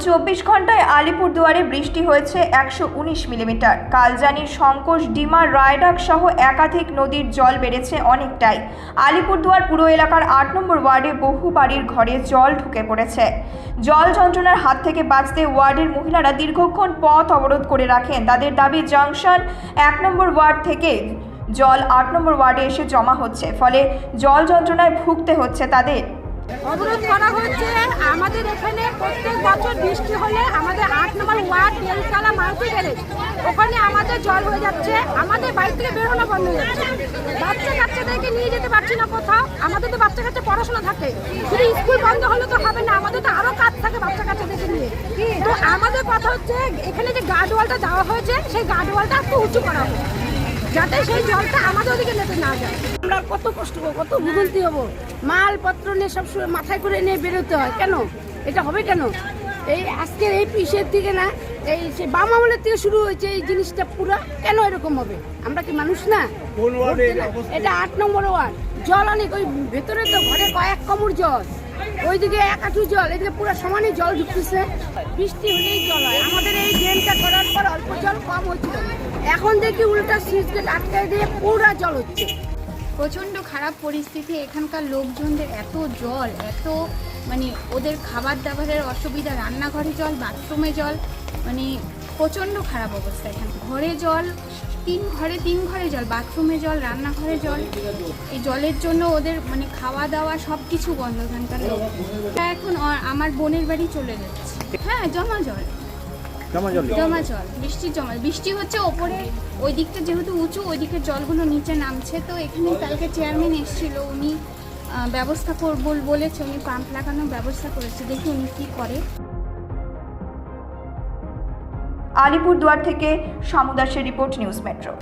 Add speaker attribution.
Speaker 1: 24 ঘন্টায় আলিপুরদুয়ারে বৃষ্টি হয়েছে 119 মিলিমিটার। কালজানির সংকোষ, ডিমা, রায়ডাক সহ একাধিক নদীর জল বেড়েছে অনেকটাই। আলিপুরদুয়ার পুরো এলাকার 8 নম্বর ওয়ার্ডে বহু বাড়ির ঘরে জল ঢুকে পড়েছে। জল যন্ত্রণার হাত থেকে বাঁচতে ওয়ার্ডের মহিলারা দীর্ঘক্ষণ পথ অবরোধ করে রাখেন। তাদের দাবি, জাংশন 1 নম্বর ওয়ার্ড থেকে জল 8 নম্বর ওয়ার্ডে এসে জমা হচ্ছে, ফলে জল যন্ত্রণায় ভুগতে হচ্ছে তাদের।
Speaker 2: অবরোধ করা হচ্ছে। আমাদের এখানে প্রত্যেক বছর বৃষ্টি হলে আমাদের 8 নম্বর ওয়ার্ড তেলতলা মারুতি গ্যারেজ ওখানে আমাদের জল হয়ে যাচ্ছে। আমাদের বাড়ি থেকে বেরোনো বন্ধ হয়ে যাচ্ছে। বাচ্চাদেরকে নিয়ে যেতে পারছি না কোথাও। আমাদের তো বাচ্চা কাচ্চা পড়াশোনা থাকে, শুধু স্কুল বন্ধ হলে তো হবে না, আমাদের তো আরও কাজ থাকে বাচ্চা কাচ্চাদেরকে নিয়ে। তো আমাদের কথা হচ্ছে এখানে যে গার্ডওয়ালটা দেওয়া হয়েছে সেই গার্ডওয়ালটা একটু উঁচু করা হবে, যাতে সেই জলটা আমাদের ওদিকে যেতে না যায়। আমরা কত কষ্ট করবো, কত ভুগন্তি হবো, মালপত্র নিয়ে সব মাথায় করে নিয়ে বেরোতে হয়। কেন এটা হবে কেন? এই আজকের এই পিসের দিকে না, এই সে বাম আমলের থেকে শুরু হয়েছে এই জিনিসটা পুরো। কেন এরকম হবে? আমরা কি মানুষ না? এটা 8 নম্বর ওয়ার্ড। জল অনেক, ওই ভেতরে তো ঘরে কয়েক কামড় জল, ওইদিকে এক হাঁটু জল, এদিকে পুরো সমানে জল ঢুকতেছে। বৃষ্টি হলেই জল হয়। আমাদের এই ড্রেনটা করার পর অল্প জল কম হচ্ছিল, এখন দেখি উল্টা সুইচ গেট আটকায় দিয়ে পুরো জল হচ্ছে।
Speaker 3: প্রচণ্ড খারাপ পরিস্থিতি। এখানকার লোকজনদের এত জল, এত মানে ওদের খাবার দাবারের অসুবিধা, রান্নাঘরে জল, বাথরুমে জল, মানে প্রচণ্ড খারাপ অবস্থা। এখানে ঘরে জল, তিন ঘরে জল, বাথরুমে জল, রান্নাঘরে জল। এই জলের জন্য ওদের মানে খাওয়া দাওয়া সব কিছু বন্ধ এখানকার লোক। এখন আমার বোনের বাড়ি চলে যাচ্ছে। হ্যাঁ, জমা জল, বৃষ্টি হচ্ছে ওপরে, ওই দিকটা যেহেতু উঁচু, ওই দিকের জলগুলো নিচে নামছে। তো এখানে কালকে চেয়ারম্যান এসেছিল, উনি ব্যবস্থা বলেছে, উনি পাম্প লাগানোর ব্যবস্থা করেছে, দেখি উনি কী করে।
Speaker 1: আলিপুরদুয়ার থেকে শামু দাসের রিপোর্ট, নিউজ মেট্রো।